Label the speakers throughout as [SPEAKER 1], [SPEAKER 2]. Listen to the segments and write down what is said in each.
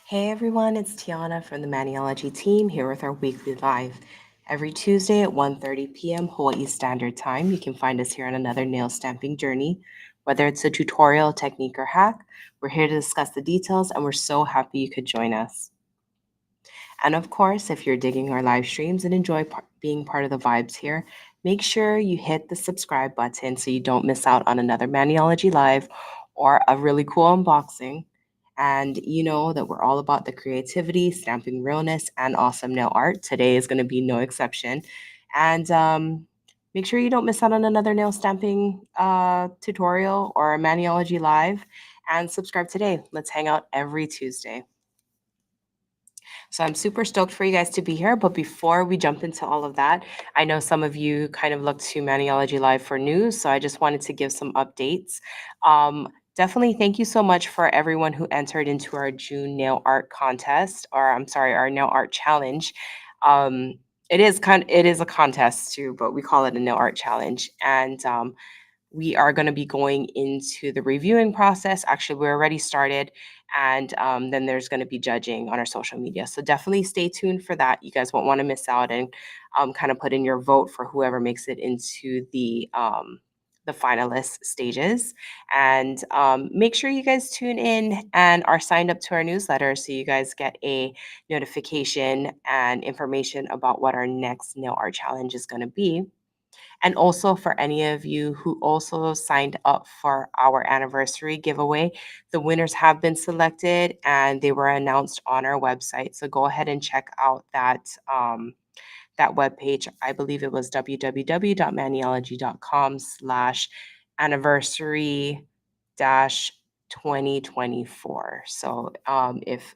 [SPEAKER 1] Hey everyone, it's Tiana from the Maniology team here with our weekly live. Every Tuesday at 1:30 p.m. Hawaii Standard Time, you can find us here on another nail stamping journey. Whether it's a tutorial, technique, or hack, we're here to discuss the details and we're so happy you could join us. And of course, if you're digging our live streams and enjoy being part of the vibes here, make sure you hit the subscribe button so you don't miss out on another Maniology Live or a really cool unboxing. And you know that we're all about the creativity, stamping realness, and awesome nail art. Today is going to be no exception. And make sure you don't miss out on another nail stamping tutorial or a Maniology Live. And subscribe today. Let's hang out every Tuesday. So I'm super stoked for you guys to be here. But before we jump into all of that, I know some of you kind of look to Maniology Live for news. So I just wanted to give some updates. Definitely thank you so much for everyone who entered into our June nail art contest, or I'm sorry, our nail art challenge. Um, it is a contest too, but we call it a nail art challenge. And we are going to be going into the reviewing process. Actually, we're already started, and then there's going to be judging on our social media. So definitely stay tuned for that. You guys won't want to miss out, and kind of put in your vote for whoever makes it into the finalist stages. And make sure you guys tune in and are signed up to our newsletter so you guys get a notification and information about what our next nail art challenge is going to be. And also for any of you who also signed up for our anniversary giveaway, the winners have been selected and they were announced on our website. So go ahead and check out that webpage. I believe it was www.maniology.com/anniversary dash 2024. So if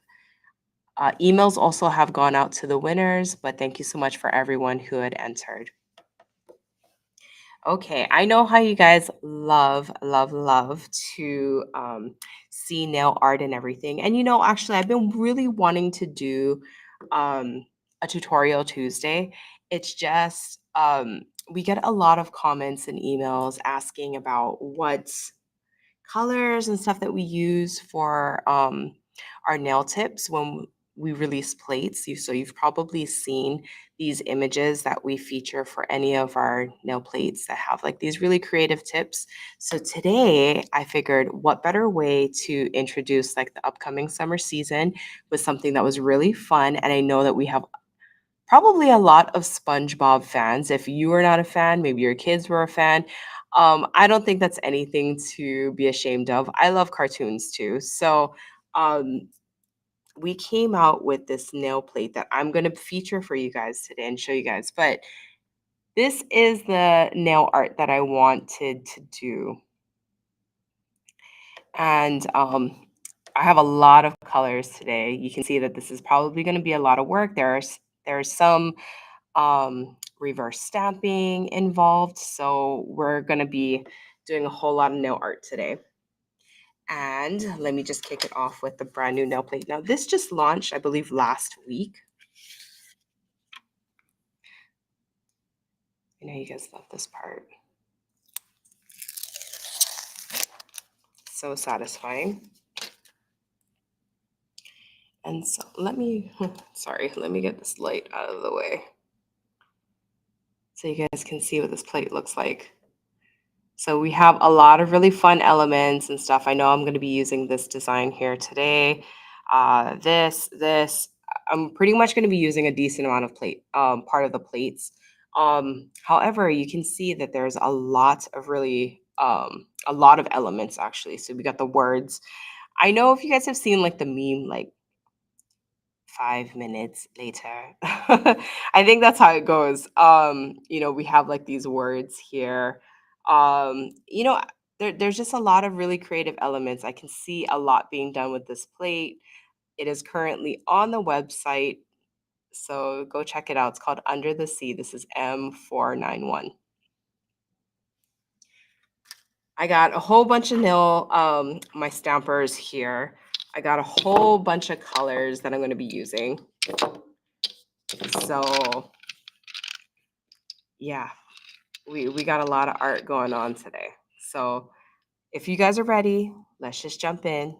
[SPEAKER 1] emails also have gone out to the winners, but thank you so much for everyone who had entered. Okay, I know how you guys love to see nail art and everything. And actually, I've been really wanting to do a tutorial Tuesday. It's just we get a lot of comments and emails asking about what colors and stuff that we use for our nail tips when we release plates. So you've probably seen these images that we feature for any of our nail plates that have like these really creative tips. So today I figured what better way to introduce like the upcoming summer season with something that was really fun. And I know that we have probably a lot of SpongeBob fans. If you were not a fan, maybe your kids were a fan. I don't think that's anything to be ashamed of. I love cartoons too. So um, we came out with this nail plate that I'm going to feature for you guys today and show you guys. But this is the nail art that I wanted to do. And I have a lot of colors today. You can see that this is probably going to be a lot of work. There's some reverse stamping involved. So we're going to be doing a whole lot of nail art today. And let me just kick it off with the brand new nail plate. Now, this just launched, I believe, last week. I know you guys love this part. So satisfying. And so let me, sorry, let me get this light out of the way so you guys can see what this plate looks like. So we have a lot of really fun elements and stuff. I know I'm going to be using this design here today. This. I'm pretty much going to be using a decent amount of part of the plates. However, you can see that there's a lot of a lot of elements actually. So we got the words. I know if you guys have seen like the meme, like 5 minutes later. I think that's how it goes. We have like these words here. Um, you know, there's just a lot of really creative elements. I can see a lot being done with this plate. It is currently on the website. So go check it out. It's called Under the Sea. This is M491. I got a whole bunch of my stampers here. I got a whole bunch of colors that I'm going to be using. So yeah, we got a lot of art going on today. So if you guys are ready, let's just jump in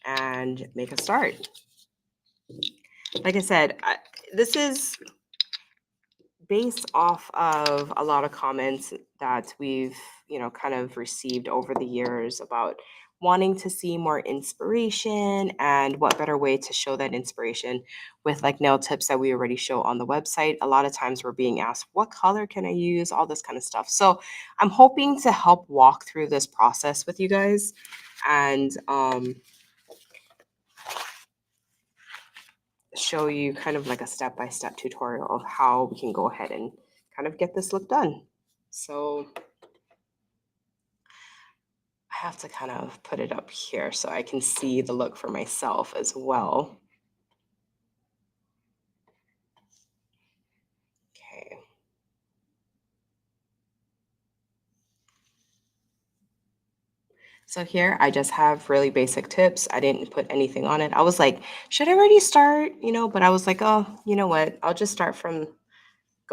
[SPEAKER 1] and make a start. Like I said, this is based off of a lot of comments that we've, kind of received over the years about wanting to see more inspiration, and what better way to show that inspiration with like nail tips that we already show on the website. A lot of times we're being asked, what color can I use? All this kind of stuff. So I'm hoping to help walk through this process with you guys, and show you kind of like a step-by-step tutorial of how we can go ahead and kind of get this look done. So I have to kind of put it up here so I can see the look for myself as well. Okay. So here I just have really basic tips. I didn't put anything on it. I was like, should I already start? But I was like, oh, you know what? I'll just go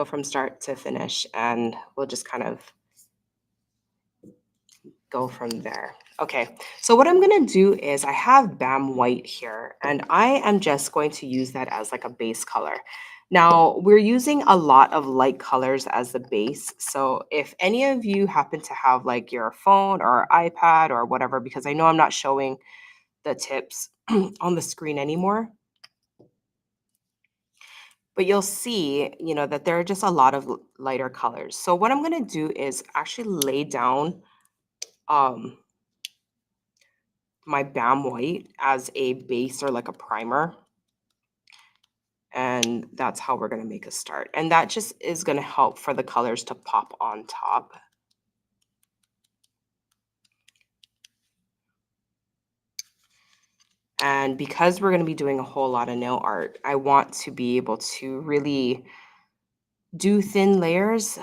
[SPEAKER 1] from start to finish, and we'll just kind of go from there. Okay, so what I'm gonna do is I have BAM white here, and I am just going to use that as like a base color. Now, we're using a lot of light colors as the base, so if any of you happen to have like your phone or iPad or whatever, because I know I'm not showing the tips on the screen anymore, but you'll see, that there are just a lot of lighter colors. So what I'm gonna do is actually lay down um, my BAM white as a base or like a primer. And that's how we're going to make a start. And that just is going to help for the colors to pop on top. And because we're going to be doing a whole lot of nail art, I want to be able to really do thin layers.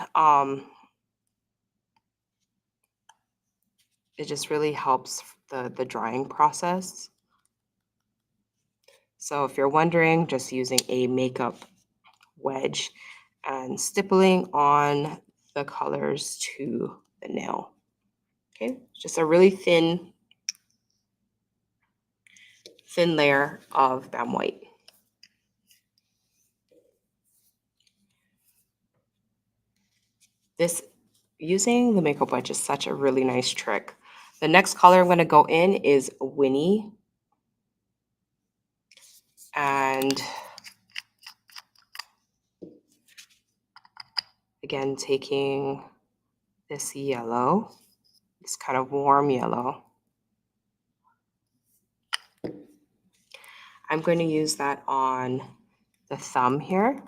[SPEAKER 1] It just really helps the drying process. So if you're wondering, just using a makeup wedge and stippling on the colors to the nail. Okay, just a really thin layer of BAM white. This using the makeup wedge is such a really nice trick. The next color I'm going to go in is Winnie, and again taking this yellow, this kind of warm yellow. I'm going to use that on the thumb here.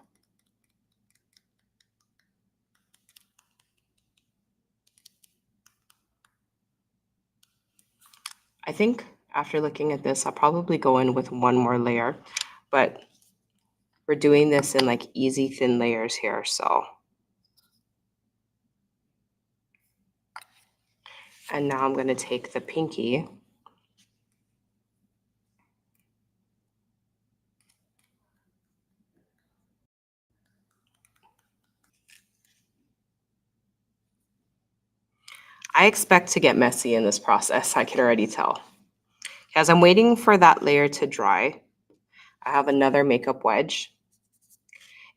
[SPEAKER 1] I think after looking at this, I'll probably go in with one more layer, but we're doing this in like easy thin layers here, so. And now I'm going to take the pinky I expect to get messy in this process, I can already tell. As I'm waiting for that layer to dry, I have another makeup wedge.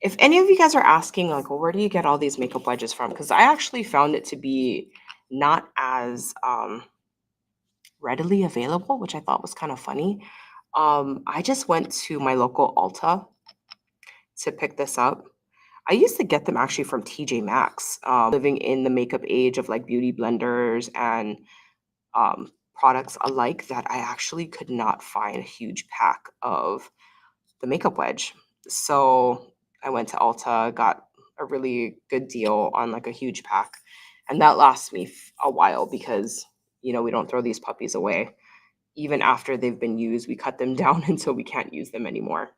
[SPEAKER 1] If any of you guys are asking, like, well, where do you get all these makeup wedges from? Because I actually found it to be not as readily available, which I thought was kind of funny. I just went to my local Ulta to pick this up. I used to get them actually from TJ Maxx, living in the makeup age of like beauty blenders and products alike, that I actually could not find a huge pack of the makeup wedge. So I went to Ulta, got a really good deal on like a huge pack. And that lasts me a while because, we don't throw these puppies away. Even after they've been used, we cut them down until we can't use them anymore.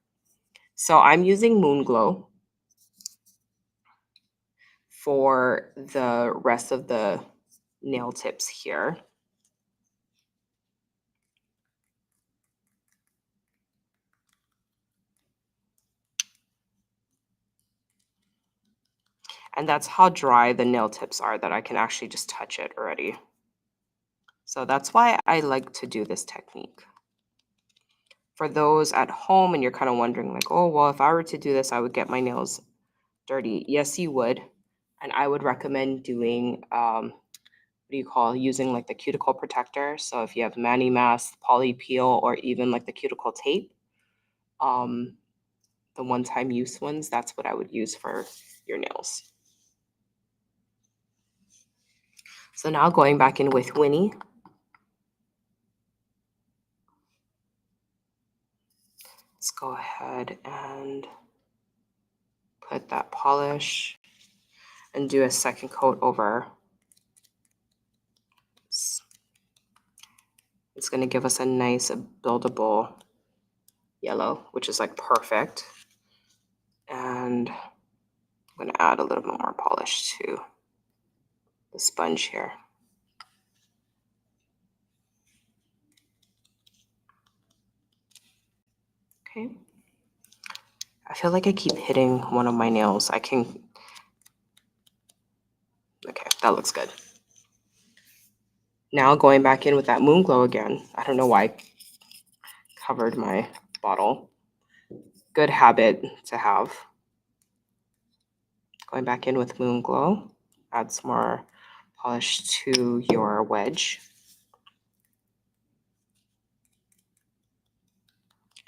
[SPEAKER 1] So I'm using Moon Glow for the rest of the nail tips here. And that's how dry the nail tips are, that I can actually just touch it already. So that's why I like to do this technique. For those at home and you're kind of wondering like, oh, well, if I were to do this, I would get my nails dirty. Yes, you would. And I would recommend doing, what do you call, using like the cuticle protector. So if you have Mani Mask, Poly Peel, or even like the cuticle tape, um, the one-time use ones, that's what I would use for your nails. So now going back in with Winnie. Let's go ahead and put that polish and do a second coat over. It's going to give us a nice buildable yellow, which is like perfect. And I'm going to add a little bit more polish to the sponge here. Okay. I feel like I keep hitting one of my nails. Okay, that looks good. Now going back in with that Moon Glow again. I don't know why I covered my bottle. Good habit to have. Going back in with Moon Glow. Add some more polish to your wedge.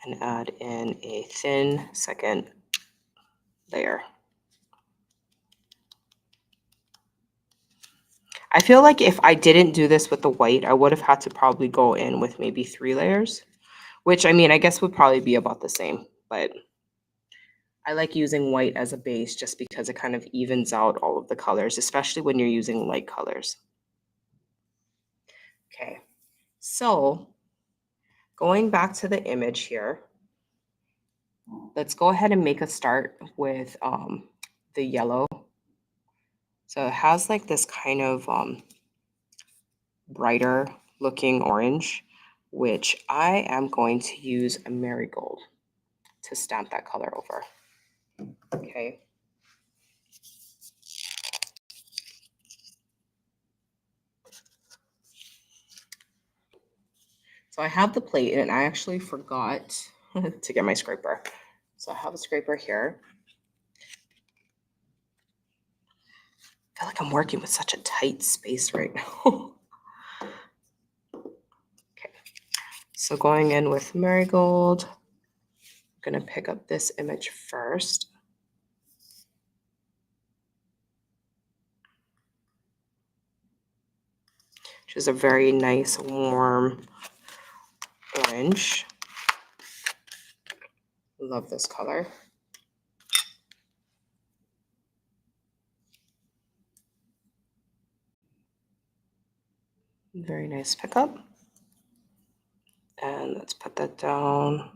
[SPEAKER 1] And add in a thin second layer. I feel like if I didn't do this with the white, I would have had to probably go in with maybe 3 layers, which I mean, I guess would probably be about the same, but I like using white as a base just because it kind of evens out all of the colors, especially when you're using light colors. Okay, so going back to the image here, let's go ahead and make a start with the yellow. So it has like this kind of brighter looking orange, which I am going to use a marigold to stamp that color over. Okay. So I have the plate and I actually forgot to get my scraper. So I have a scraper here. I feel like I'm working with such a tight space right now. Okay. So going in with marigold, I'm going to pick up this image first. Which is a very nice warm orange. Love this color. Very nice pickup. And let's put that down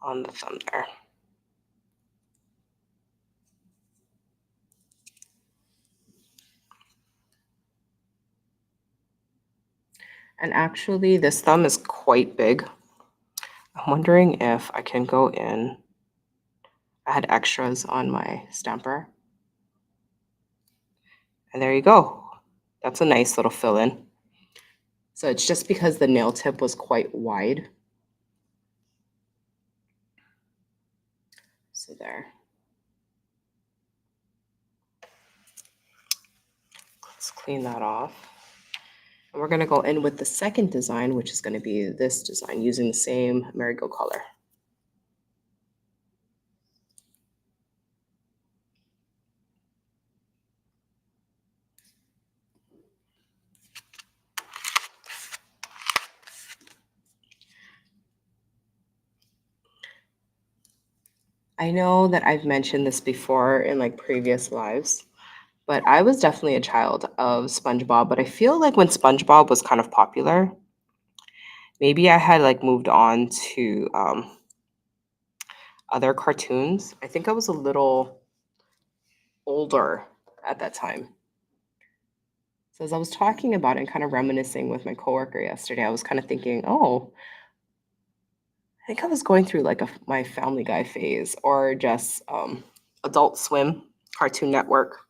[SPEAKER 1] on the thumb there. And actually, this thumb is quite big. I'm wondering if I can go in. I had extras on my stamper. And there you go. That's a nice little fill-in. So it's just because the nail tip was quite wide. So there. Let's clean that off. And we're going to go in with the second design, which is going to be this design using the same marigold color. I know that I've mentioned this before in like previous lives, but I was definitely a child of SpongeBob. But I feel like when SpongeBob was kind of popular, maybe I had like moved on to other cartoons. I think I was a little older at that time. So as I was talking about it and kind of reminiscing with my coworker yesterday, I was kind of thinking, oh, I think I was going through like my Family Guy phase or just Adult Swim, Cartoon Network.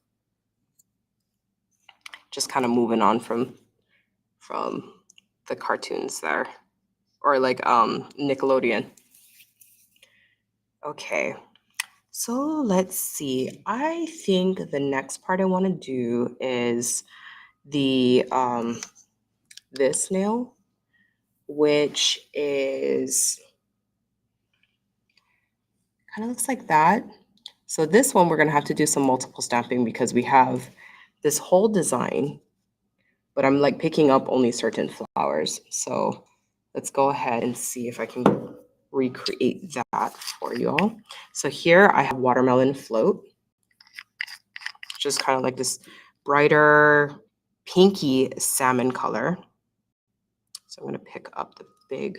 [SPEAKER 1] Just kind of moving on from the cartoons there. or like Nickelodeon. Okay, so let's see. I think the next part I want to do is the this nail, which is kind of looks like that. So this one we're gonna have to do some multiple stamping because we have this whole design, but I'm like picking up only certain flowers. So let's go ahead and see if I can recreate that for you all. So here I have watermelon float, just kind of like this brighter pinky salmon color. So I'm gonna pick up the big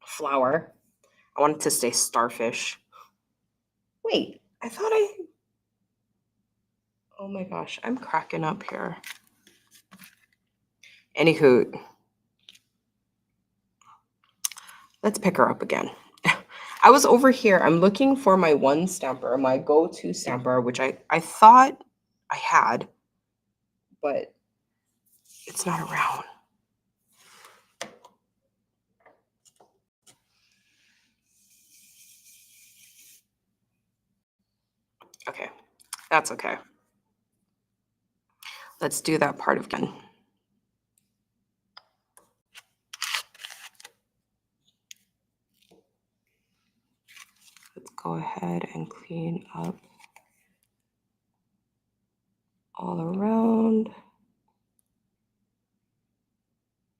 [SPEAKER 1] flower. I want it to say starfish. Wait, oh my gosh, I'm cracking up here. Anywho, let's pick her up again. I was over here, I'm looking for my one stamper, my go-to stamper, which I thought I had, but it's not around. Okay, that's okay. Let's do that part again. Let's go ahead and clean up all around.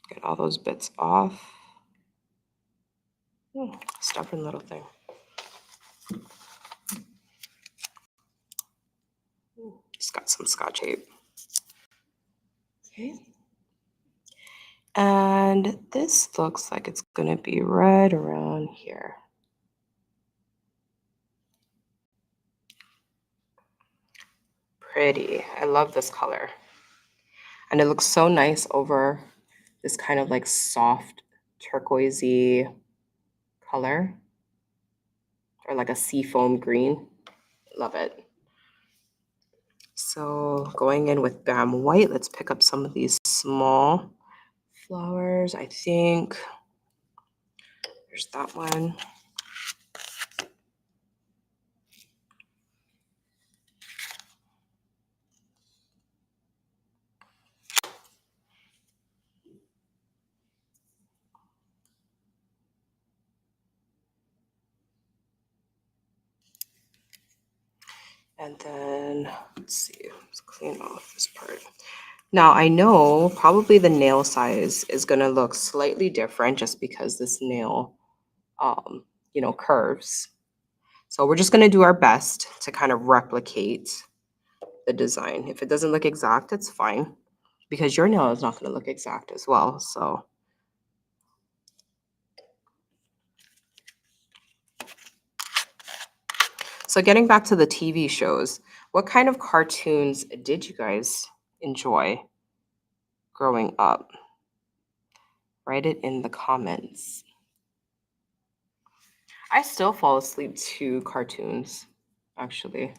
[SPEAKER 1] Get all those bits off. Stubborn little thing. Just got some Scotch tape. Okay. And this looks like it's gonna be right around here. Pretty. I love this color. And it looks so nice over this kind of like soft turquoisey color, or like a seafoam green. Love it. So going in with Bam White, let's pick up some of these small flowers. I think there's that one. And then let's see, let's clean off this part. Now I know probably the nail size is gonna look slightly different just because this nail, curves. So we're just gonna do our best to kind of replicate the design. If it doesn't look exact, it's fine because your nail is not gonna look exact as well. So getting back to the TV shows, what kind of cartoons did you guys enjoy growing up? Write it in the comments. I still fall asleep to cartoons, actually.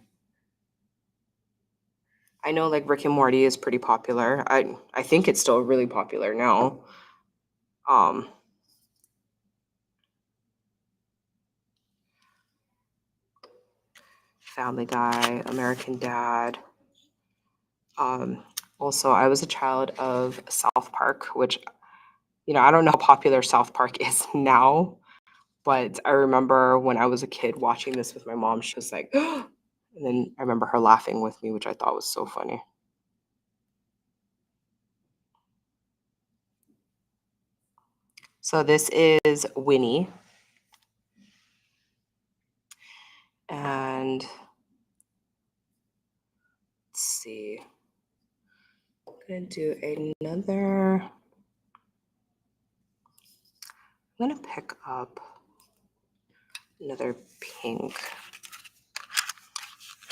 [SPEAKER 1] I know like Rick and Morty is pretty popular. I think it's still really popular now. Um, Family Guy, American Dad. Also, I was a child of South Park, which, I don't know how popular South Park is now, but I remember when I was a kid watching this with my mom, she was like, and then I remember her laughing with me, which I thought was so funny. So this is Winnie. And let's see. I'm gonna do another. I'm gonna pick up another pink.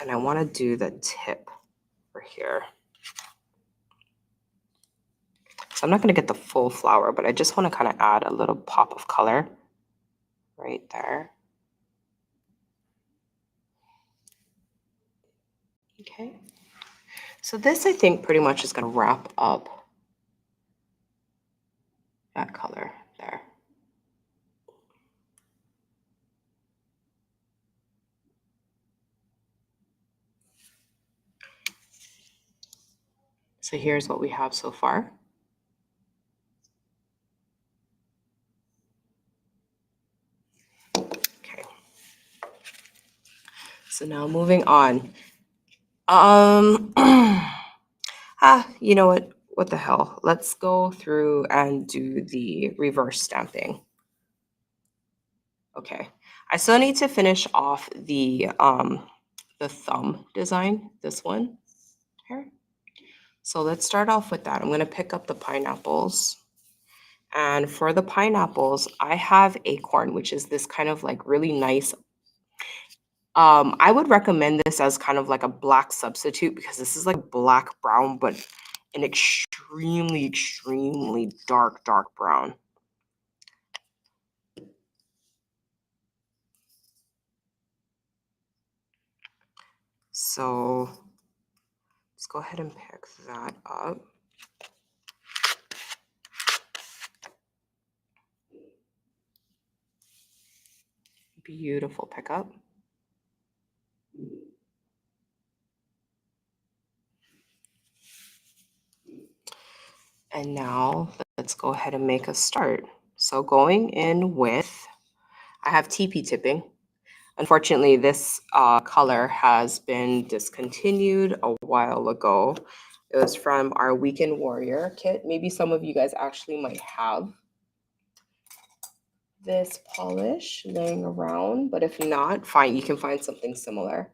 [SPEAKER 1] And I want to do the tip over here. So I'm not going to get the full flower, but I just want to kind of add a little pop of color right there. Okay. So this, I think, pretty much is going to wrap up So here's what we have so far. Okay. So now moving on. You know what? What the hell? Let's go through and do the reverse stamping. Okay. I still need to finish off the thumb design, this one here. So let's start off with that. I'm going to pick up the pineapples. And for the pineapples, I have acorn, which is this kind of like really nice. I would recommend this as kind of like a black substitute because this is like black brown, but an extremely, extremely dark, dark brown. So let's go ahead and pick that up. Beautiful pickup. And now let's go ahead and make a start. So going in with, I have TP tipping. Unfortunately, this color has been discontinued a while ago. It was from our Weekend Warrior kit. Maybe some of you guys actually might have this polish laying around, but if not, fine, you can find something similar.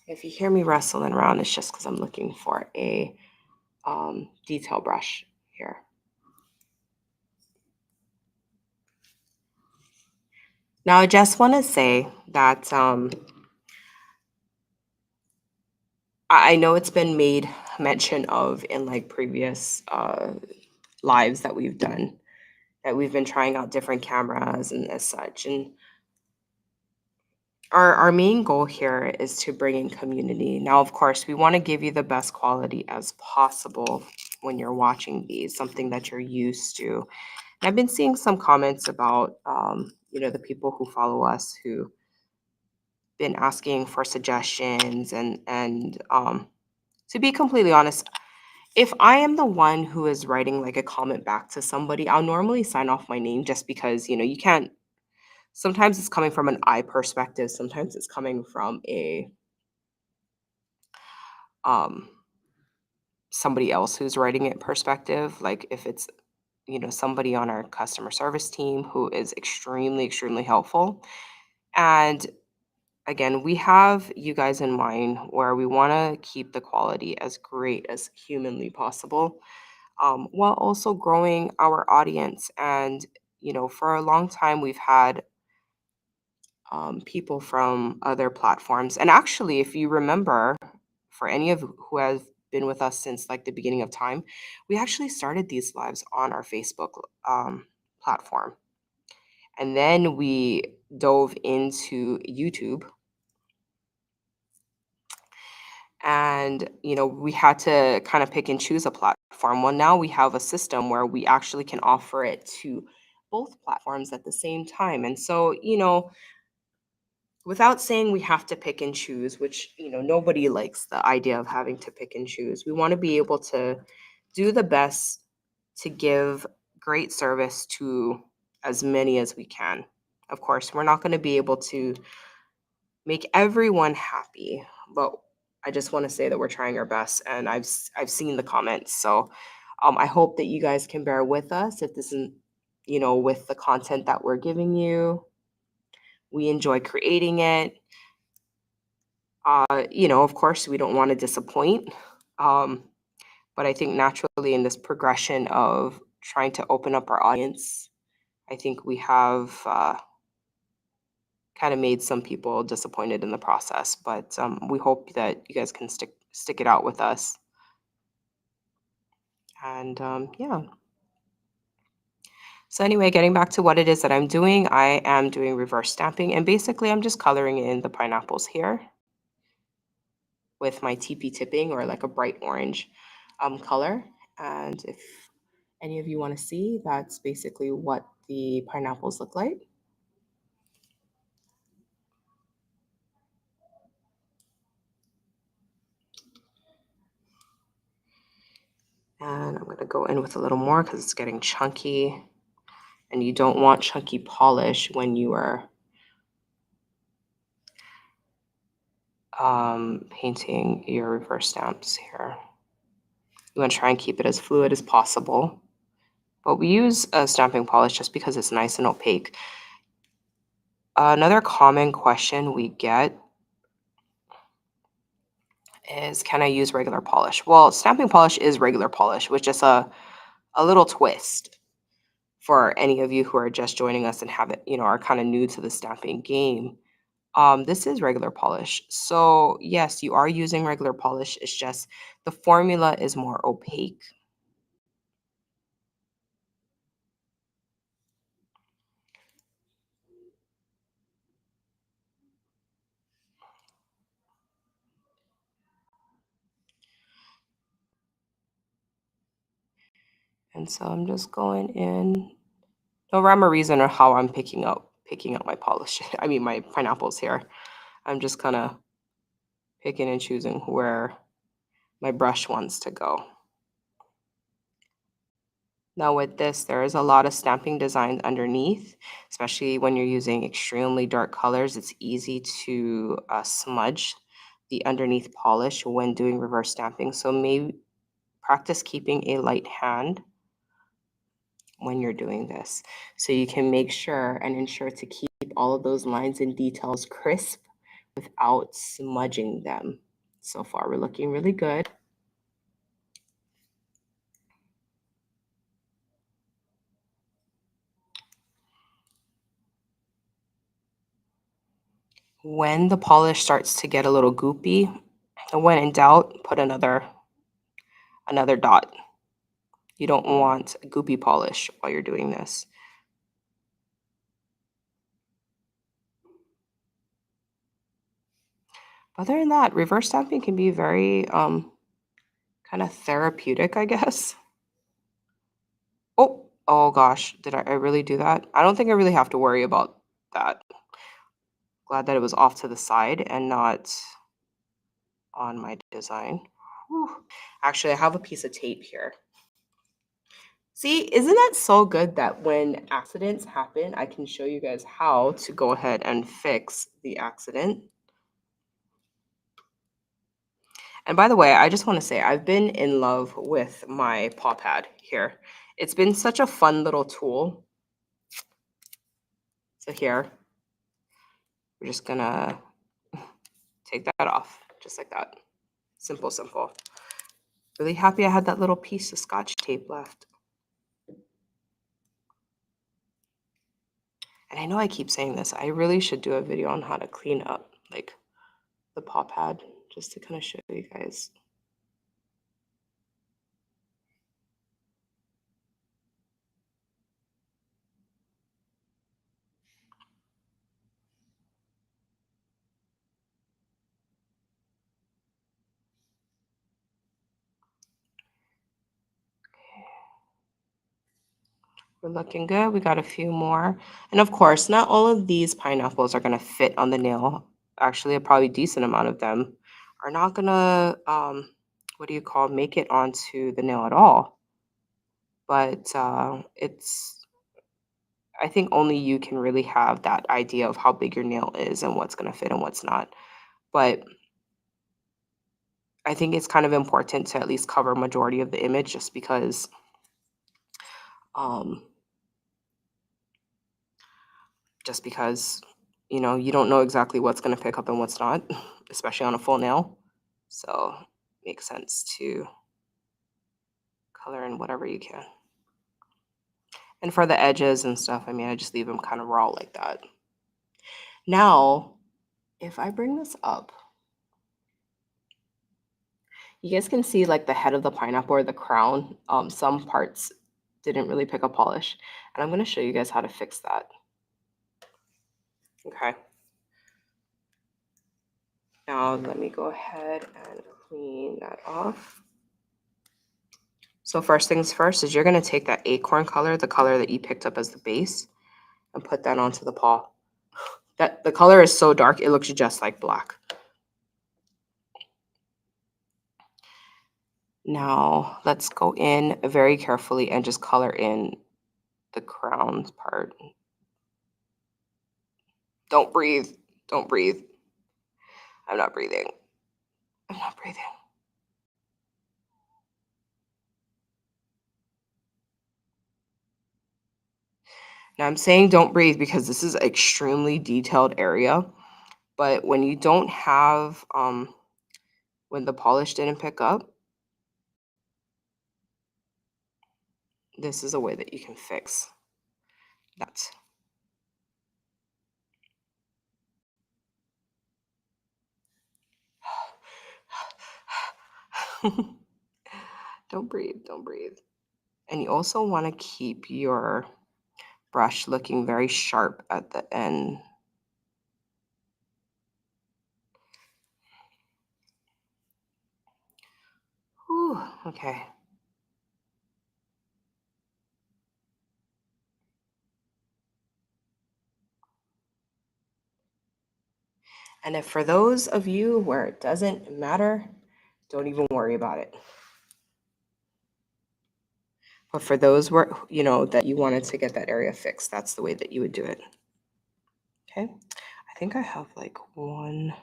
[SPEAKER 1] If you hear me wrestling around, it's just because I'm looking for a detail brush here. Now, I just want to say that I know it's been made mention of in like previous lives that we've done, that we've been trying out different cameras and as such. And our main goal here is to bring in community. Now, of course, we want to give you the best quality as possible when you're watching these, something that you're used to. And I've been seeing some comments about, the people who follow us who been asking for suggestions and to be completely honest, if I am the one who is writing like a comment back to somebody, I'll normally sign off my name just because, you can't, sometimes it's coming from an I perspective, sometimes it's coming from a um somebody else who's writing it perspective. Like if it's, somebody on our customer service team who is extremely, extremely helpful. And again, we have you guys in mind where we want to keep the quality as great as humanly possible, while also growing our audience. And, for a long time, we've had people from other platforms. And actually, if you remember, for any of who have been with us since like the beginning of time, we actually started these lives on our Facebook platform. And then we dove into YouTube. And, we had to kind of pick and choose a platform. Well, now we have a system where we actually can offer it to both platforms at the same time. And so, without saying we have to pick and choose, which, nobody likes the idea of having to pick and choose, we want to be able to do the best to give great service to as many as we can. Of course, we're not going to be able to make everyone happy, but I just want to say that we're trying our best, and I've seen the comments, so I hope that you guys can bear with us if this isn't, with the content that we're giving you. We enjoy creating it. Of course, we don't want to disappoint, um, but I think naturally in this progression of trying to open up our audience, I think we have kind of made some people disappointed in the process, but we hope that you guys can stick it out with us. And yeah. So anyway, getting back to what it is that I'm doing, I am doing reverse stamping, and basically I'm just coloring in the pineapples here with my TP tipping, or like a bright orange color. And if any of you want to see, that's basically what the pineapples look like. And I'm going to go in with a little more because it's getting chunky. And you don't want chunky polish when you are painting your reverse stamps here. You want to try and keep it as fluid as possible. But we use a stamping polish just because it's nice and opaque. Another common question we get is, can I use regular polish? Well, stamping polish is regular polish with just a little twist for any of you who are just joining us and haven't, are kind of new to the stamping game. This is regular polish. So yes, you are using regular polish. It's just the formula is more opaque. And so I'm just going in. No rhyme or reason or how I'm picking up my polish. I mean my pineapples here. I'm just kind of picking and choosing where my brush wants to go. Now with this, there is a lot of stamping designs underneath, especially when you're using extremely dark colors. It's easy to smudge the underneath polish when doing reverse stamping. So maybe practice keeping a light hand when you're doing this, so you can make sure and ensure to keep all of those lines and details crisp without smudging them. So far, we're looking really good. When the polish starts to get a little goopy, when in doubt, put another dot. You don't want goopy polish while you're doing this. Other than that, reverse stamping can be very kind of therapeutic, I guess. Oh gosh, did I really do that? I don't think I really have to worry about that. Glad that it was off to the side and not on my design. Whew. Actually, I have a piece of tape here. See, isn't that so good that when accidents happen, I can show you guys how to go ahead and fix the accident. And by the way, I just want to say I've been in love with my paw pad here. It's been such a fun little tool. So here, we're just gonna take that off, just like that. Simple, simple. Really happy I had that little piece of Scotch tape left. And I know I keep saying this, I really should do a video on how to clean up like the paw pad, just to kind of show you guys. We're looking good. We got a few more. And of course, not all of these pineapples are going to fit on the nail. Actually, a probably decent amount of them are not going to, make it onto the nail at all. But I think only you can really have that idea of how big your nail is and what's going to fit and what's not. But I think it's kind of important to at least cover majority of the image, just because um, you don't know exactly what's going to pick up and what's not, especially on a full nail. So it makes sense to color in whatever you can. And for the edges and stuff, I mean, I just leave them kind of raw like that. Now, if I bring this up, you guys can see like the head of the pineapple or the crown. Some parts didn't really pick up polish. And I'm going to show you guys how to fix that. Okay. Now let me go ahead and clean that off. So first things first is you're going to take that acorn color, the color that you picked up as the base, and put that onto the paw. The color is so dark, it looks just like black. Now let's go in very carefully and just color in the crown part. Don't breathe. Don't breathe. I'm not breathing. I'm not breathing. Now I'm saying don't breathe because this is an extremely detailed area, but when you don't have, when the polish didn't pick up, this is a way that you can fix that. Don't breathe, don't breathe. And you also want to keep your brush looking very sharp at the end. Whew, okay. And if for those of you where it doesn't matter, don't even worry about it. But for those where, you know, that you wanted to get that area fixed, that's the way that you would do it. Okay. I think I have like one.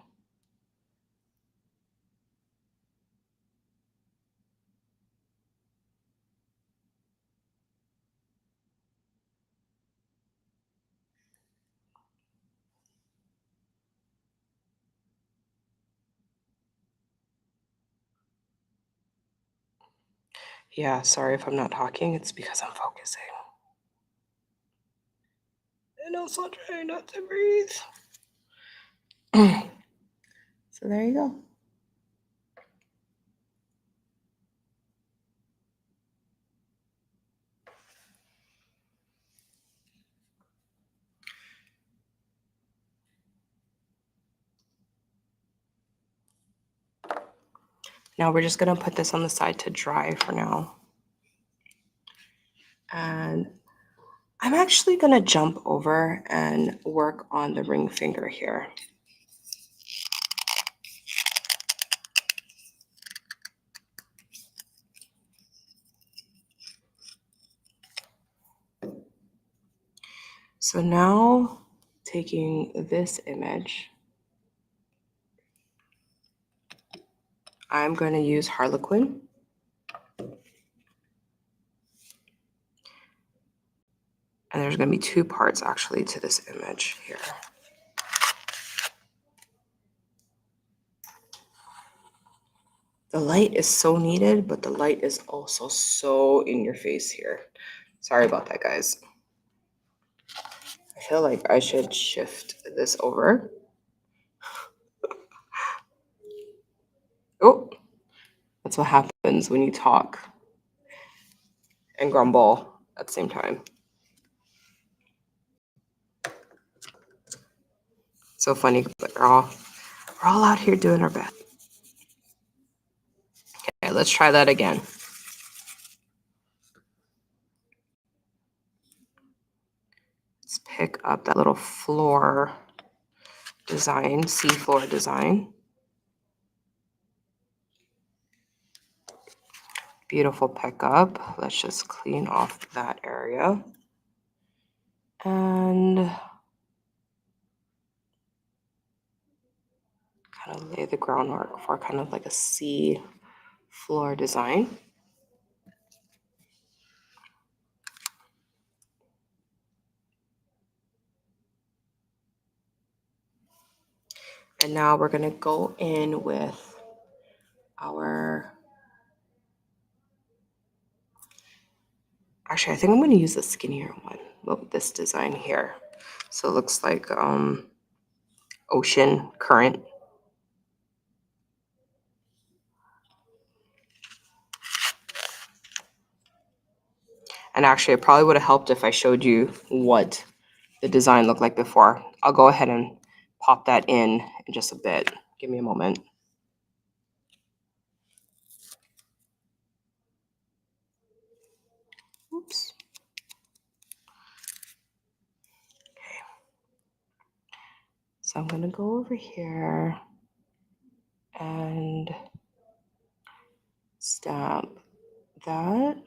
[SPEAKER 1] Yeah, sorry if I'm not talking. It's because I'm focusing. And also trying not to breathe. So there you go. Now we're just gonna put this on the side to dry for now. And I'm actually gonna jump over and work on the ring finger here. So now taking this image, I'm going to use Harlequin. And there's going to be two parts actually to this image here. The light is so needed, but the light is also so in your face here. Sorry about that, guys. I feel like I should shift this over. Oh, that's what happens when you talk and grumble at the same time. So funny, but we're all out here doing our best. Okay, let's try that again. Let's pick up that little floor design, seafloor design. Beautiful pickup. Let's just clean off that area. And kind of lay the groundwork for kind of like a sea floor design. And now we're gonna go in with our, actually, I think I'm gonna use the skinnier one, well, this design here. So it looks like ocean current. And actually, it probably would have helped if I showed you what the design looked like before. I'll go ahead and pop that in just a bit. Give me a moment. Oops. Okay. So I'm gonna go over here and stamp that.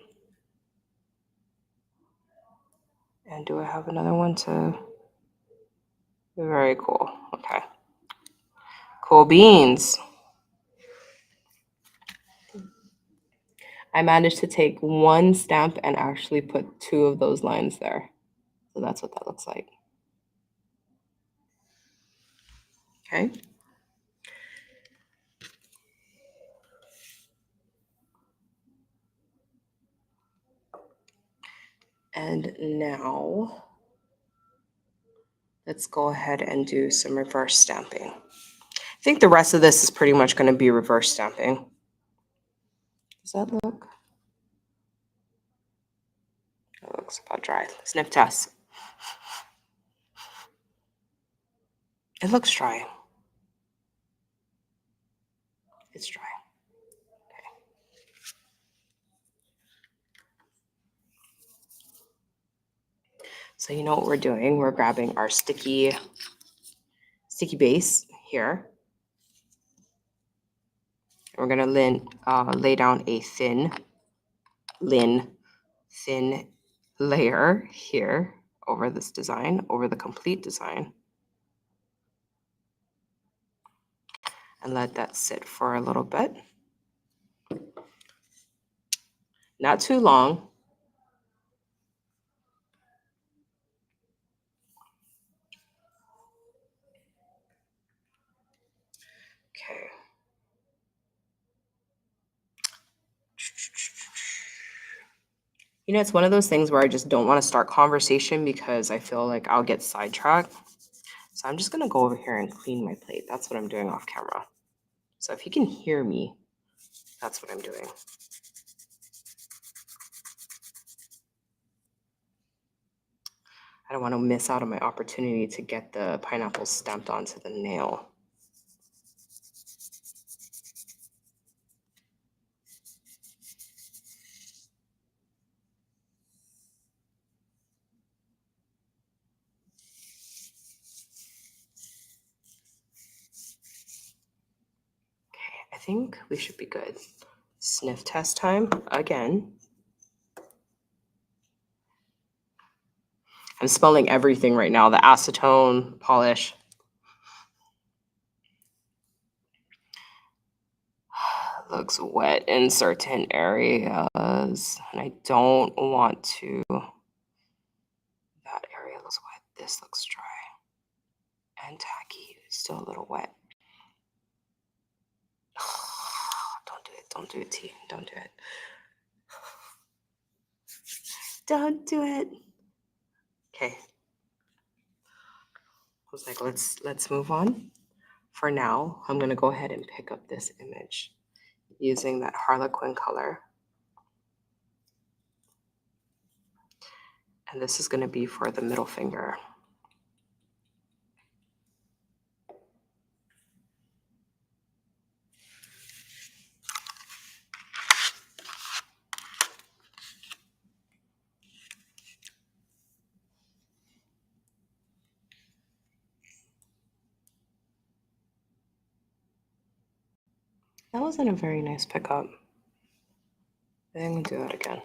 [SPEAKER 1] And do I have another one to? Very cool. Okay. Cool beans. I managed to take one stamp and actually put 2 of those lines there. So that's what that looks like. Okay. And now let's go ahead and do some reverse stamping. I think the rest of this is pretty much going to be reverse stamping. Does that look? It looks about dry. Sniff test. It looks dry. It's dry. Okay. So you know what we're doing? We're grabbing our sticky base here. We're going to lay down a thin layer here over this design, over the complete design. And let that sit for a little bit. Not too long. Okay. You know, it's one of those things where I just don't want to start conversation because I feel like I'll get sidetracked. So I'm just going to go over here and clean my plate. That's what I'm doing off camera. So if you can hear me, that's what I'm doing. I don't want to miss out on my opportunity to get the pineapple stamped onto the nail. Okay, I think we should be good. Sniff test time again. I'm smelling everything right now. The acetone polish. Looks wet in certain areas, and I don't want to. That area looks wet. This looks dry and tacky. It's still a little wet. Don't do it. Don't do it, T. Don't do it. Don't do it. Okay. I was like, let's move on. For now, I'm gonna go ahead and pick up this image using that Harlequin color. And this is gonna be for the middle finger. That wasn't a very nice pickup. I think I'm gonna do that again.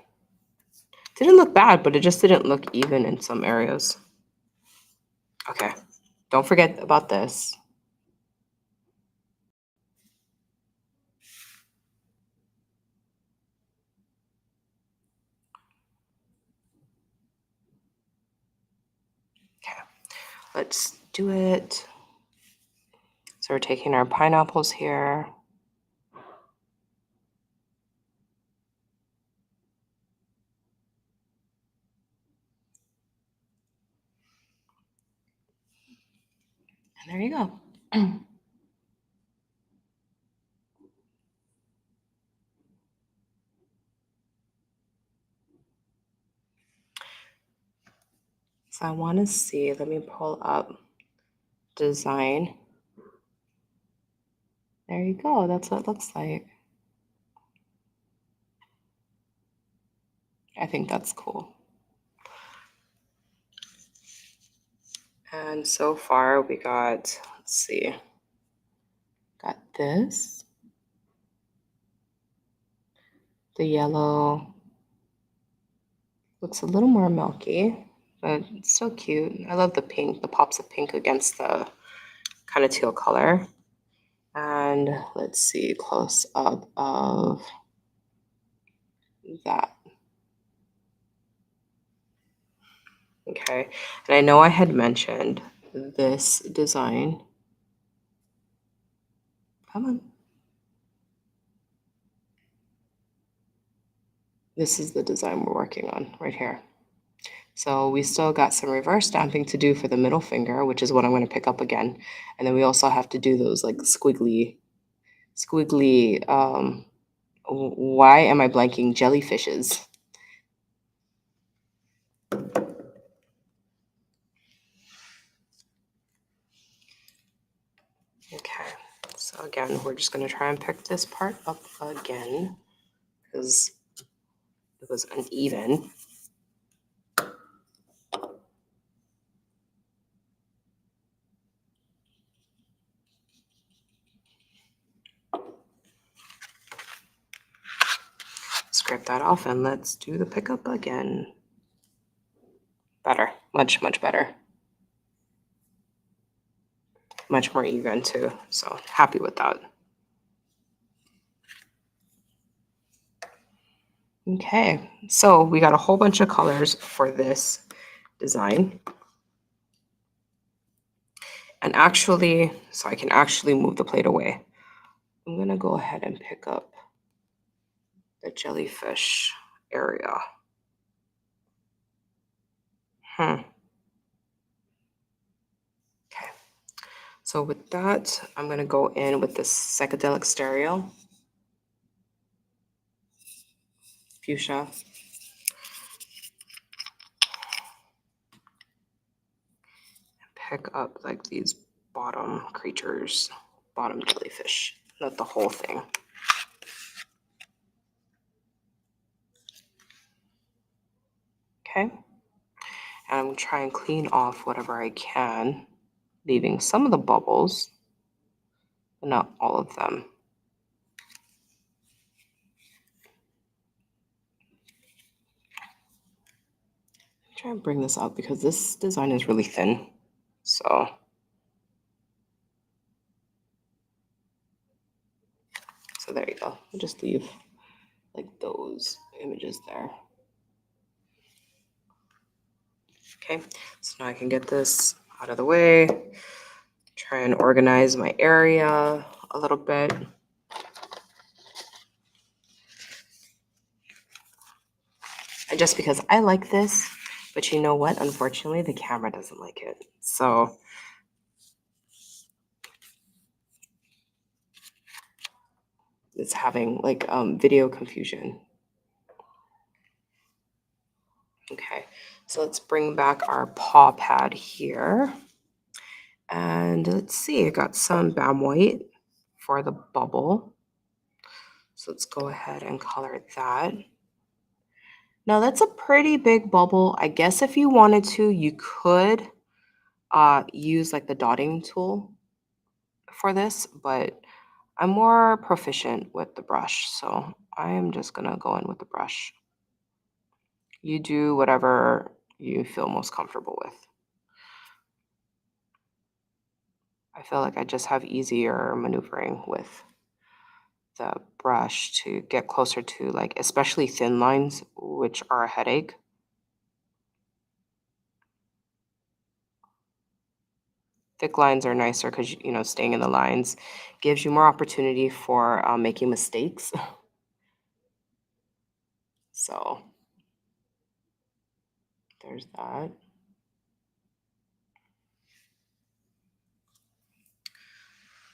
[SPEAKER 1] Didn't look bad, but it just didn't look even in some areas. Okay, don't forget about this. Okay, let's do it. So we're taking our pineapples here. And there you go. So I want to see, let me pull up design. There you go. That's what it looks like. I think that's cool. And so far we got, let's see, got this. The yellow looks a little more milky, but it's still cute. I love the pink, the pops of pink against the kind of teal color. And let's see, close up of that. Okay, and I know I had mentioned this design. Come on. This is the design we're working on right here. So we still got some reverse stamping to do for the middle finger, which is what I'm going to pick up again. And then we also have to do those like squiggly, why am I blanking? Jellyfishes. Okay, so again, we're just going to try and pick this part up again because it was uneven. Scrape that off and let's do the pickup again. Better, much, much better. Much more even too, so happy with that. Okay, so we got a whole bunch of colors for this design. And actually, so I can actually move the plate away, I'm gonna go ahead and pick up the jellyfish area. Okay, so with that, I'm gonna go in with this psychedelic stereo, fuchsia. Pick up like these bottom creatures, bottom jellyfish, not the whole thing. Okay, and I'm gonna try and clean off whatever I can, leaving some of the bubbles, but not all of them. Try and bring this up because this design is really thin. So there you go. I'll just leave like those images there. Okay, so now I can get this out of the way. Try and organize my area a little bit. And just because I like this, but you know what? Unfortunately, the camera doesn't like it. So it's having like video confusion. Okay, so let's bring back our paw pad here. And let's see, I got some BAM white for the bubble. So let's go ahead and color that. Now that's a pretty big bubble. I guess if you wanted to, you could use like the dotting tool for this, but I'm more proficient with the brush, so I am just gonna go in with the brush. You do whatever you feel most comfortable with. I feel like I just have easier maneuvering with the brush to get closer to like especially thin lines, which are a headache. Thick lines are nicer because you know staying in the lines gives you more opportunity for making mistakes. So there's that.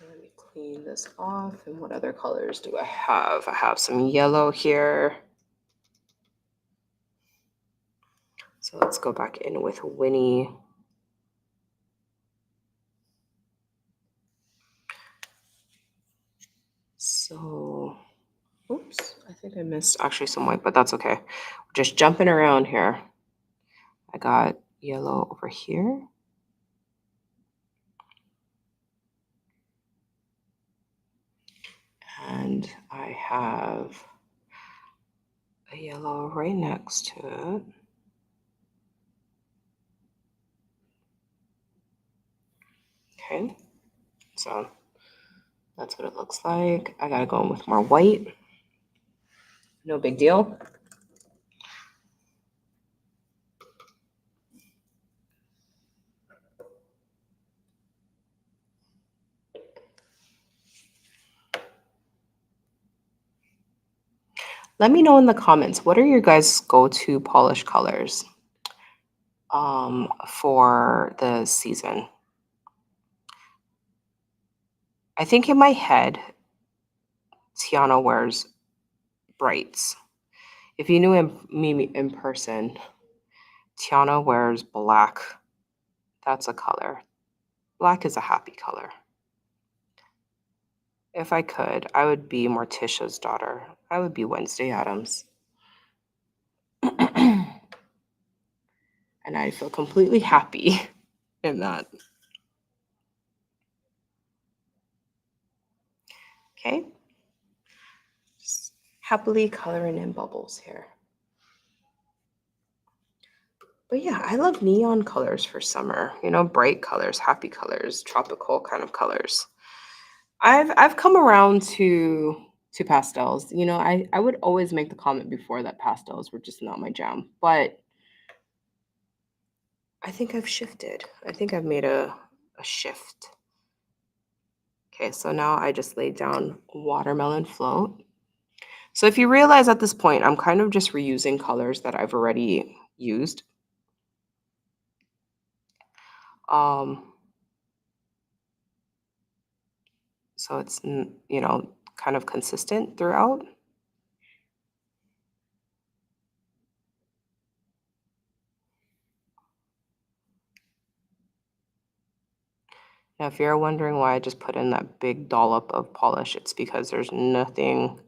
[SPEAKER 1] Let me clean this off. And what other colors do I have? I have some yellow here. So let's go back in with Winnie. So, oops, I think I missed actually some white, but that's okay. Just jumping around here. I got yellow over here. And I have a yellow right next to it. Okay, so that's what it looks like. I gotta go in with more white. No big deal. Let me know in the comments, what are your guys' go-to polish colors for the season? I think in my head, Tiana wears brights. If you knew me in person, Tiana wears black. That's a color. Black is a happy color. If I could, I would be Morticia's daughter. I would be Wednesday Addams. And I feel completely happy in that. Okay. Just happily coloring in bubbles here. But yeah, I love neon colors for summer. You know, bright colors, happy colors, tropical kind of colors. I've come around to pastels. You know, I would always make the comment before that pastels were just not my jam, but I think I've shifted. I think I've made a shift. Okay, so now I just laid down watermelon float. So if you realize at this point, I'm kind of just reusing colors that I've already used. Um, so it's, you know, kind of consistent throughout. Now, if you're wondering why I just put in that big dollop of polish, it's because there's nothing.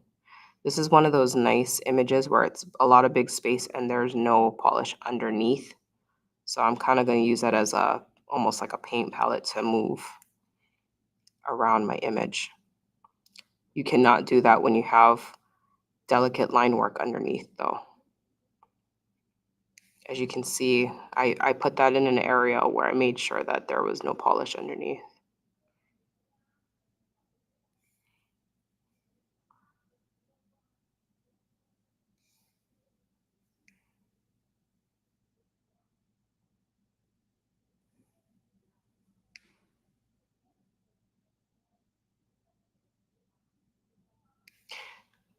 [SPEAKER 1] This is one of those nice images where it's a lot of big space and there's no polish underneath. So I'm kind of going to use that as a almost like a paint palette to move around my image. You cannot do that when you have delicate line work underneath though. As you can see, I put that in an area where I made sure that there was no polish underneath.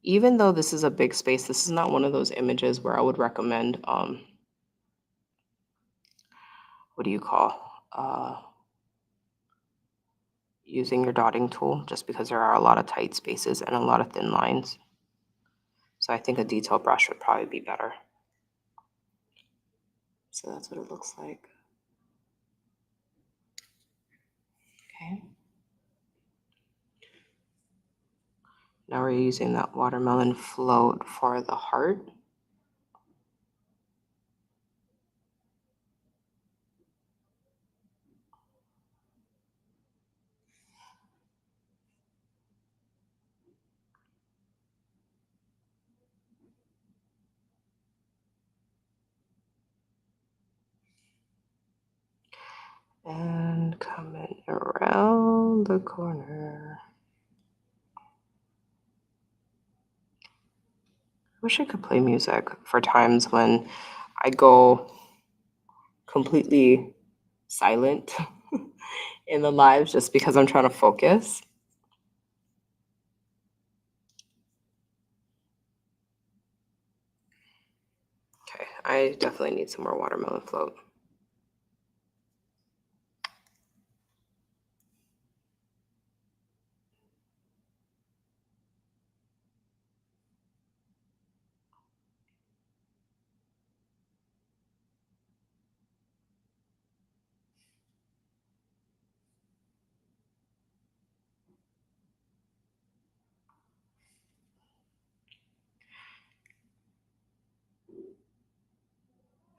[SPEAKER 1] Even though this is a big space, this is not one of those images where I would recommend, what do you call, using your dotting tool, just because there are a lot of tight spaces and a lot of thin lines. So I think a detail brush would probably be better. So that's what it looks like. Okay. Now we're using that watermelon float for the heart. And coming around the corner. I wish I could play music for times when I go completely silent in the lives just because I'm trying to focus. Okay, I definitely need some more watermelon float.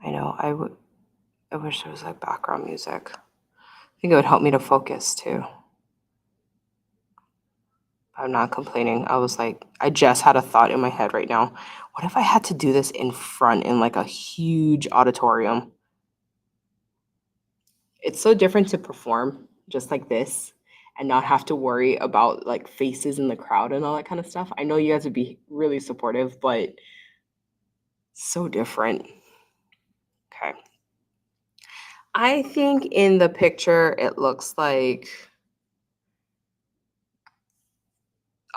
[SPEAKER 1] I know, I wish there was like background music. I think it would help me to focus too. I'm not complaining. I was like, I just had a thought in my head right now. What if I had to do this in front in like a huge auditorium? It's so different to perform just like this and not have to worry about like faces in the crowd and all that kind of stuff. I know you guys would be really supportive, but so different. Okay. I think in the picture it looks like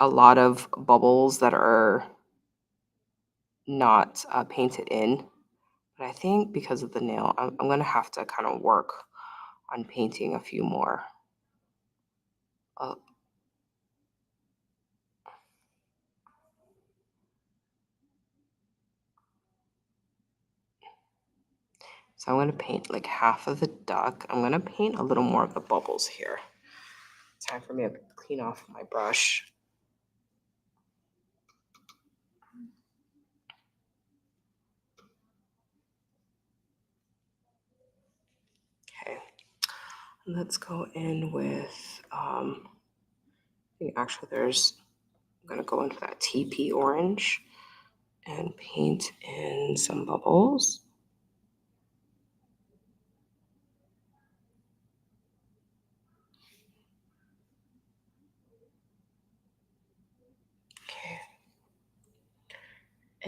[SPEAKER 1] a lot of bubbles that are not painted in. But I think because of the nail, I'm going to have to kind of work on painting a few more. Uh, so I'm going to paint like half of the duck. I'm going to paint a little more of the bubbles here. Time for me to clean off my brush. Okay, let's go in with, I think actually I'm going to go into that TP orange and paint in some bubbles. Okay.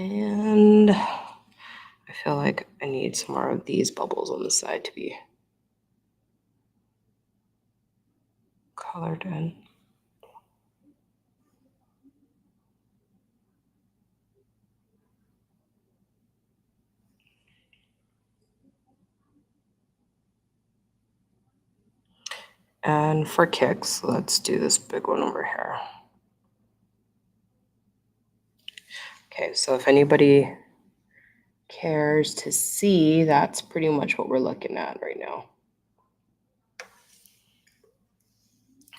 [SPEAKER 1] And I feel like I need some more of these bubbles on the side to be colored in. And for kicks, let's do this big one over here. Okay, so if anybody cares to see, that's pretty much what we're looking at right now.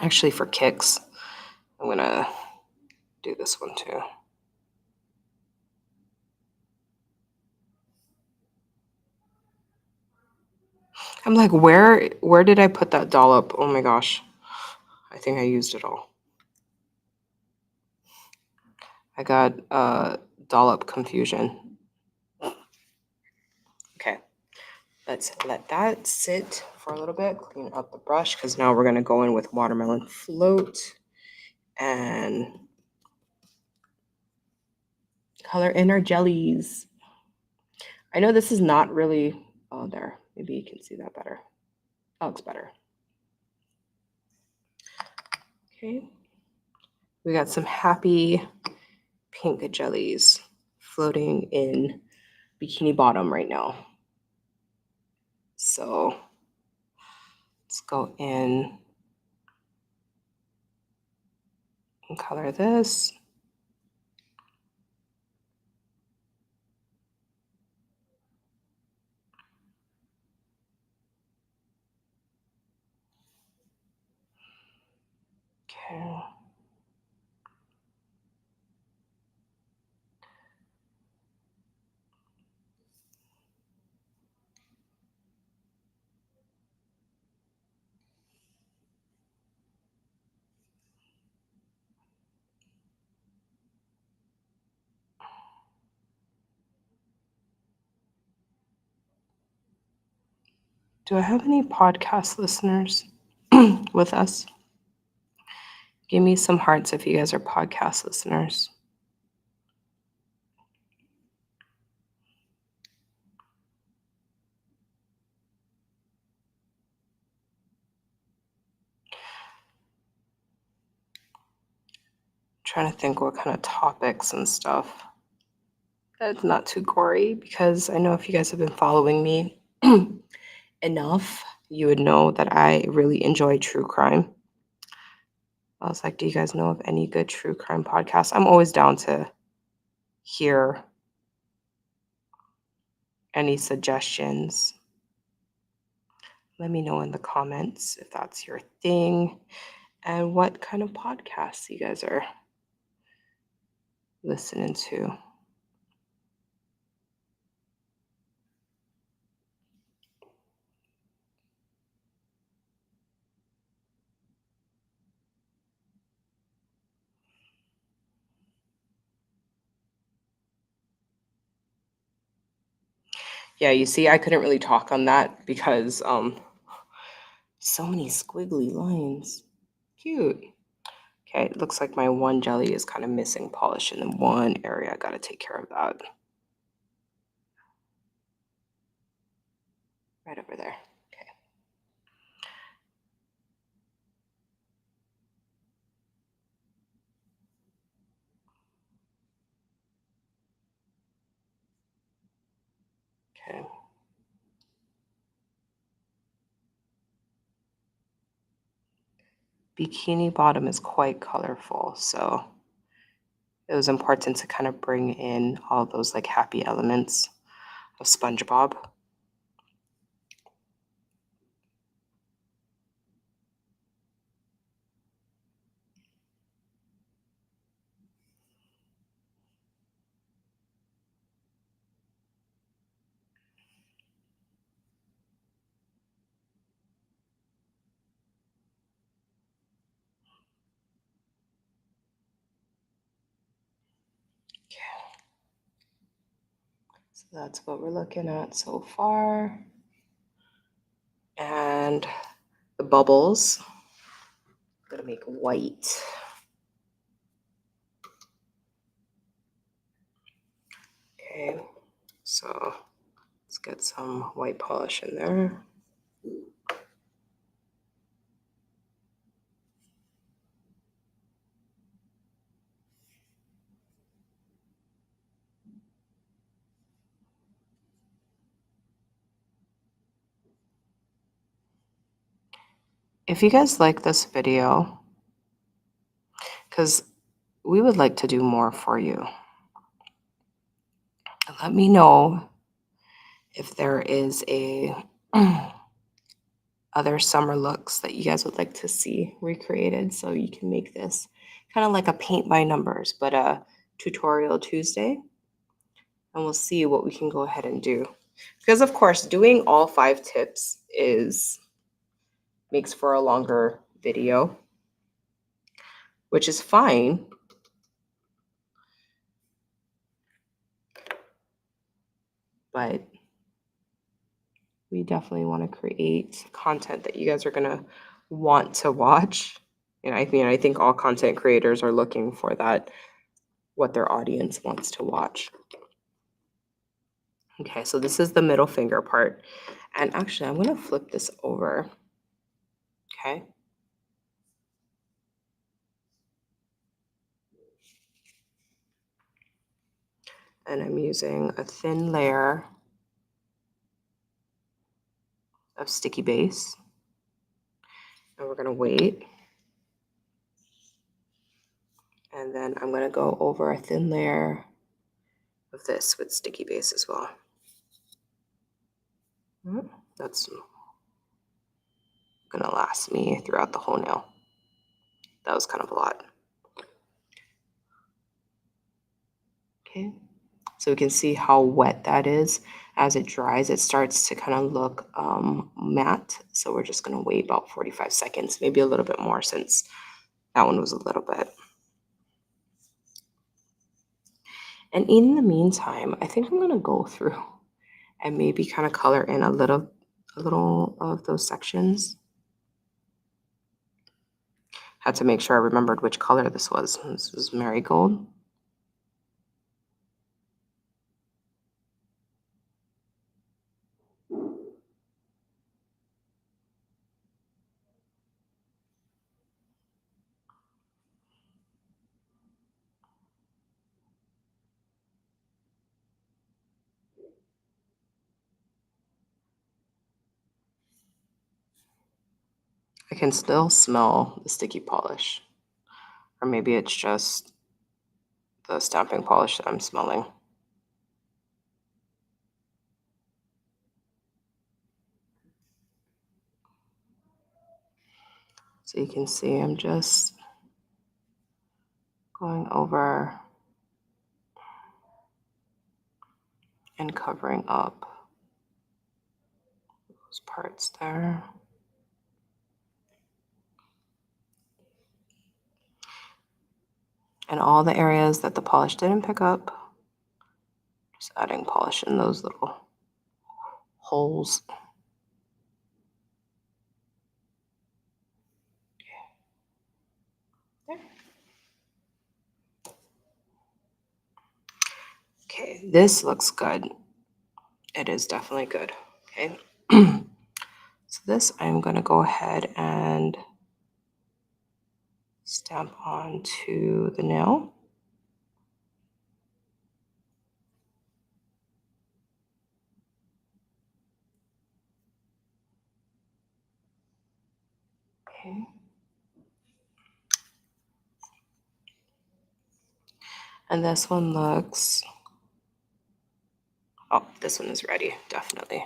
[SPEAKER 1] Actually, for kicks, I'm gonna do this one too. I'm like, where did I put that dollop? Oh my gosh. I think I used it all. I got dollop confusion. Okay, let's let that sit for a little bit, clean up the brush, because now we're gonna go in with watermelon float and color in our jellies. I know this is not really, oh, there. Maybe you can see that better. That looks better. Okay. We got some happy pink jellies floating in Bikini Bottom right now. So let's go in and color this. Okay. Do I have any podcast listeners with us? Give me some hearts if you guys are podcast listeners. Trying to think what kind of topics and stuff. That's not too gory, because I know if you guys have been following me enough, you would know that I really enjoy true crime. I was like, do you guys know of any good true crime podcasts? I'm always down to hear any suggestions. Let me know in the comments if that's your thing and what kind of podcasts you guys are listening to. Yeah, you see, I couldn't really talk on that because so many squiggly lines. Cute. Okay, it looks like my one jelly is kind of missing polish in the one area. I gotta take care of that. Right over there. Okay. Okay. Bikini bottom is quite colorful, so it was important to kind of bring in all those like happy elements of SpongeBob. So that's what we're looking at so far. And the bubbles, I'm gonna make white. Okay, so let's get some white polish in there. If you guys like this video, because we would like to do more for you, let me know if there is a other summer looks that you guys would like to see recreated, so you can make this kind of like a paint by numbers, but a tutorial Tuesday, and we'll see what we can go ahead and do. Because of course, doing all 5 tips makes for a longer video, which is fine. But we definitely want to create content that you guys are going to want to watch. And I think all content creators are looking for that, what their audience wants to watch. Okay, so this is the middle finger part. And actually, I'm going to flip this over. Okay. And I'm using a thin layer of sticky base. And we're going to wait. And then I'm going to go over a thin layer of this with sticky base as well. That's going to last me throughout the whole nail. That was kind of a lot. Okay, so we can see how wet that is. As it dries, it starts to kind of look matte. So we're just going to wait about 45 seconds, maybe a little bit more since that one was a little bit. And in the meantime, I think I'm going to go through and maybe kind of color in a little of those sections. Had to make sure I remembered which color this was. This was marigold. I can still smell the sticky polish. Or maybe it's just the stamping polish that I'm smelling. So you can see I'm just going over and covering up those parts there. And all the areas that the polish didn't pick up, just adding polish in those little holes. There. Okay, this looks good. It is definitely good. Okay. So this I'm going to go ahead and stamp onto the nail. Okay. And this one looks, oh, this one is ready, definitely.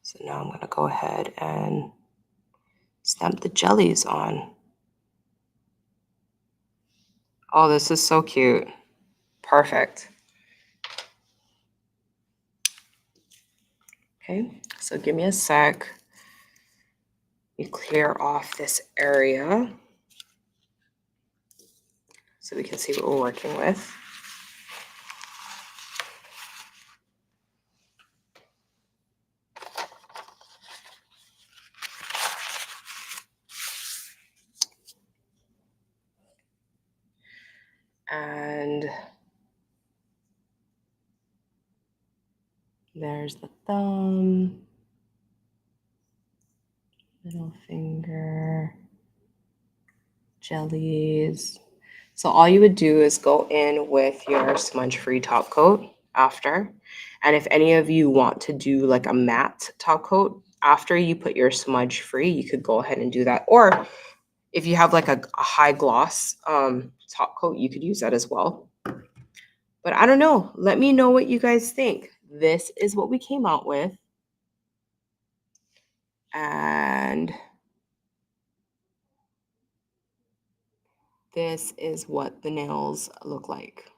[SPEAKER 1] So now I'm going to go ahead and stamp the jellies on. Oh, this is so cute. Perfect. Okay, so give me a sec. We clear off this area so we can see what we're working with. And there's the thumb, middle finger, jellies. So all you would do is go in with your smudge-free top coat after. And if any of you want to do like a matte top coat, after you put your smudge-free, you could go ahead and do that. Or if you have like a high gloss top coat, you could use that as well. But I don't know. Let me know what you guys think. This is what we came out with. And this is what the nails look like.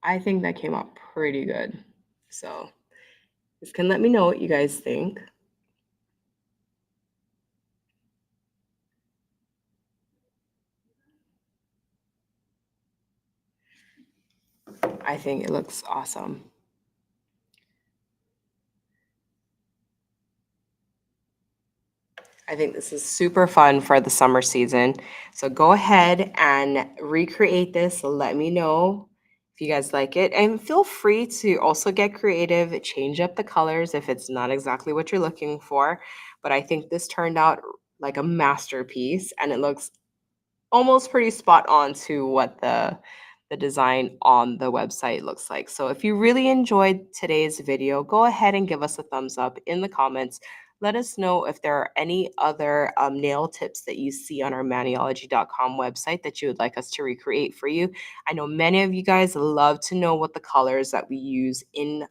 [SPEAKER 1] I think that came out pretty good. So just can let me know what you guys think. I think it looks awesome. I think this is super fun for the summer season. So go ahead and recreate this. Let me know if you guys like it. And feel free to also get creative, change up the colors if it's not exactly what you're looking for. But I think this turned out like a masterpiece, and it looks almost pretty spot on to what the design on the website looks like. So if you really enjoyed today's video, go ahead and give us a thumbs up in the comments. Let us know if there are any other nail tips that you see on our maniology.com website that you would like us to recreate for you. I know many of you guys love to know what the colors that we use in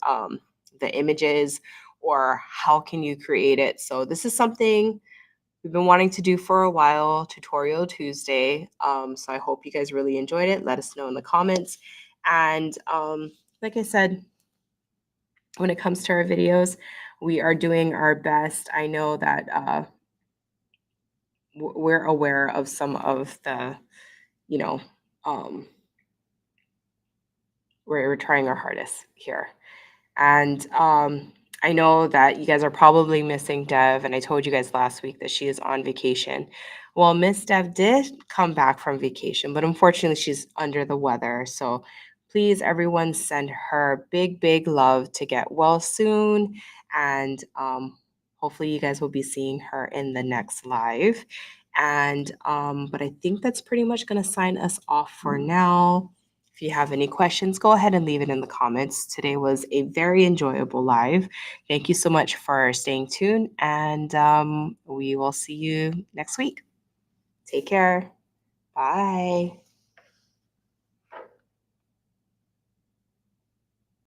[SPEAKER 1] the images, or how can you create it. So this is something we've been wanting to do for a while, Tutorial Tuesday. So I hope you guys really enjoyed it. Let us know in the comments. And like I said, when it comes to our videos, we are doing our best. I know that we're aware of some of the, you know, um, we're trying our hardest here. And I know that you guys are probably missing Dev, and I told you guys last week that she is on vacation. Well, Miss Dev did come back from vacation, but unfortunately, she's under the weather. So please, everyone, send her big, big love to get well soon. And hopefully, you guys will be seeing her in the next live. And but I think that's pretty much going to sign us off for now. If you have any questions, go ahead and leave it in the comments. Today was a very enjoyable live. Thank you so much for staying tuned, and we will see you next week. Take care. Bye.